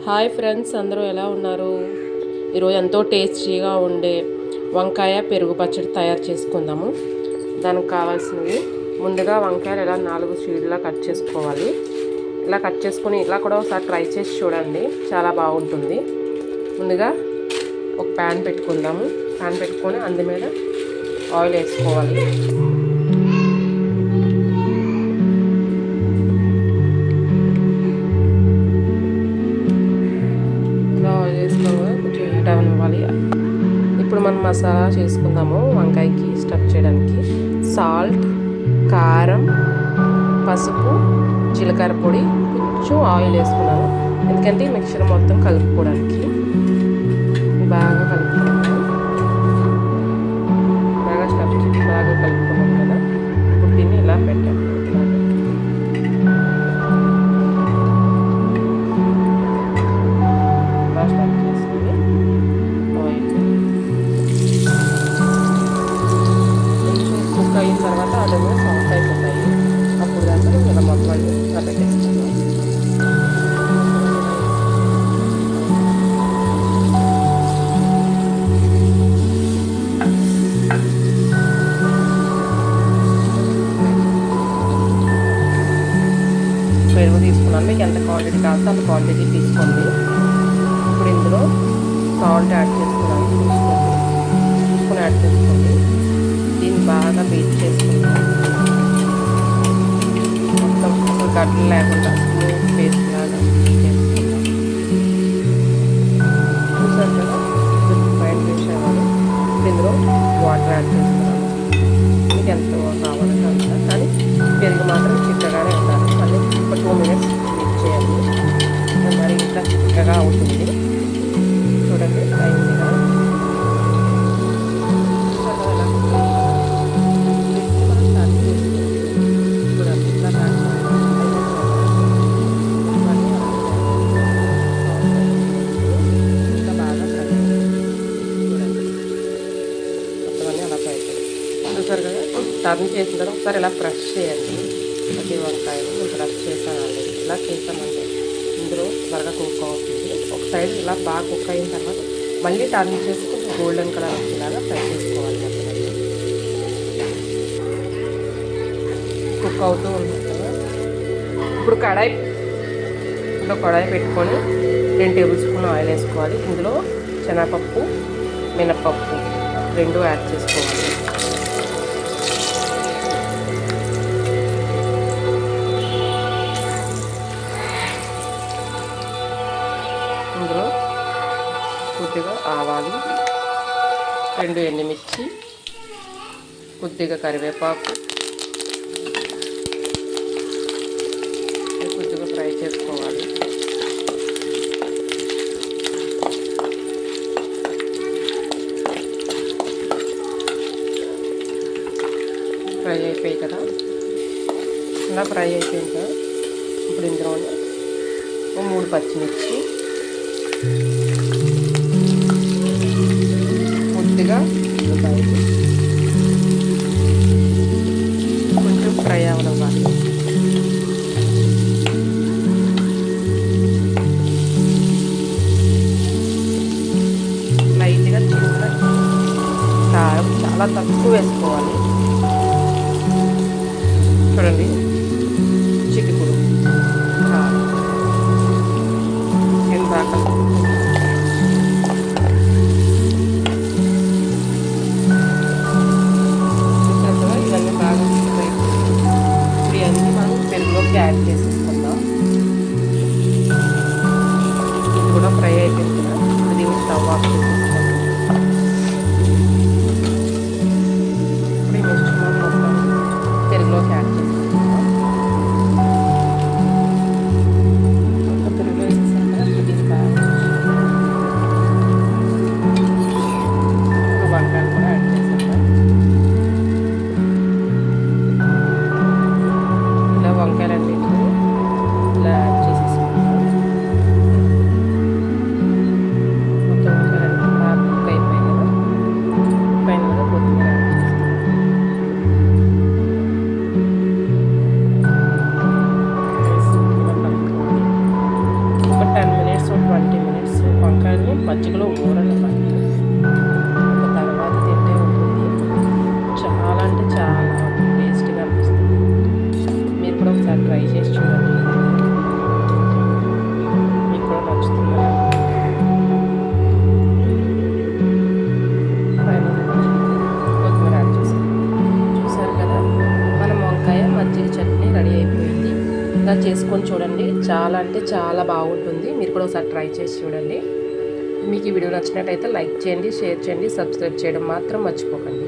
Hi friends, అందరూ ఎలా ఉన్నారు? ఈరోజు ఎంతో టేస్టీగా ఉండే వంకాయ పెరుగు పచ్చడి తయారు చేసుకుందాము. దానికి కావాల్సినవి ముందుగా వంకాయలు ఇలా 4 చీడులా కట్ చేసుకోవాలి. ఇలా కట్ చేసుకొని ఇలా కూడా ఒకసారి ట్రై చేసి చూడండి, చాలా బాగుంటుంది. ముందుగా ఒక ప్యాన్ పెట్టుకుందాము. ప్యాన్ పెట్టుకొని అందు మీద ఆయిల్ వేసుకోవాలి. కొంచెం హీట్ అవ్వాలి. ఇప్పుడు మనం మసాలా చేసుకుందాము. వంకాయకి స్టఫ్ చేయడానికి సాల్ట్, కారం, పసుపు, జీలకర్ర పొడి, కొంచెం ఆయిల్ వేసుకున్నాను. ఎందుకంటే ఈ మిక్చర్ మొత్తం కలుపుకోవడానికి. బాగా కలుపుకున్నాము. బాగా కలుపుకున్నాం కదా. ఇప్పుడు దీన్ని ఇలా పెట్టాము. అయిన తర్వాత అదే సాఫ్ట్ అయిపోతాయి. అప్పుడు దాంట్లో ఇలా మొత్తం ఇలా పెట్టేస్తాను. పెరుగు తీసుకున్నాను. మీకు ఎంత క్వాంటిటీ కావాలో అంత క్వాంటిటీ తీసుకోండి. ఇప్పుడు ఇందులో సాల్ట్ యాడ్ చేసుకున్నాను. చూసుకొని యాడ్ చేసుకోండి. దీన్ని బాగా బీట్ చేసుకుంటాం. మొత్తం గడ్డలు లేకుండా స్మూత్ పేస్ట్ లాగా చేసుకుంటాం. చూసారు కదా, ఫైన్ చేసేవాళ్ళు. ఇందులో వాటర్ యాడ్ చేస్తున్నాను. మీకు ఎంత కావాలంటే అంత, కానీ పెరుగు మాత్రం చిక్కగానే ఉండాలి. మళ్ళీ ఒక 2 minutes మిక్స్ చేయండి. మరి ఇట్లా చిక్కగా అవుతుంది. చూడండి, అయింది కదా. చూసారు కదా, టర్న్ చేసిన తర్వాత ఒకసారి ఇలా ప్రెస్ చేయండి. ప్రతి వంకాయలు నేను ప్రెస్ చేశాను ఆల్రెడీ. ఇలా చేసామంటే ఇందులో త్వరగా కుక్ అవుతుంది. ఒక సైడ్ ఇలా బాగా కుక్ అయిన తర్వాత మళ్ళీ టర్న్ చేసి కొంచెం గోల్డెన్ కలర్ వచ్చేలాగా ఫ్రై చేసుకోవాలి. మొత్తం కుక్ అవుతూ ఉంటుంది కదా. ఇప్పుడు కడాయి పెట్టుకొని 2 tablespoon ఆయిల్ వేసుకోవాలి. ఇందులో శనగపప్పు, మినపప్పు 2 యాడ్ చేసుకోవాలి. ఇందులో కొద్దిగా ఆవాలు, 2 ఎండుమిర్చి, కొద్దిగా కరివేపాకు కొద్దిగా ఫ్రై చేసుకోవాలి. ఫ్రై అయిపోయాయి కదా. ఇలా ఫ్రై అయిపోయింది కదా. ఇప్పుడు ఇందులో 3 పచ్చిమిర్చి, కొద్దిగా ఉల్లిపాయలు కొంచెం ఫ్రై అవ్వాలి. లైట్గా చిన్న కారం చాలా తక్కువ వేసుకోవాలి. చూడండి, చిటికుడు కారం ఇందాక ఇవన్నీ బాగా ఫ్రై. ఇప్పుడు ఇవన్నీ మనం పెరుగులోకి యాడ్ చేసేసుకుందాం. ఇది కూడా ఫ్రై అయిపోయింది కదా. దీన్ని స్టవ్ ఆఫ్ చేసేసుకుందాం. ఇప్పుడు ఈ మిశ్రమం మొత్తం పెరుగులోకి యాడ్ చేసేసుకుందాం. పెరుగులో వేసేసాం కదా. ఇది బాగా వంకాయలు కూడా యాడ్ చేసేద్దాం. ఇలా వంకాయలన్నీ ఒకసారి ట్రై చేసి చూడండి, మీకు కూడా నచ్చుతుంది. కొత్తిమీర యాడ్ చేస్తాం. చూసారు కదా, మనం వంకాయ మజ్జిగ చట్నీ రెడీ అయిపోయింది. ఇలా చేసుకొని చూడండి, చాలా అంటే చాలా బాగుంటుంది. మీరు కూడా ఒకసారి ట్రై చేసి చూడండి. మీకు ఈ వీడియో నచ్చినట్టయితే లైక్ చేయండి, షేర్ చేయండి, సబ్స్క్రైబ్ చేయడం మాత్రం మర్చిపోకండి.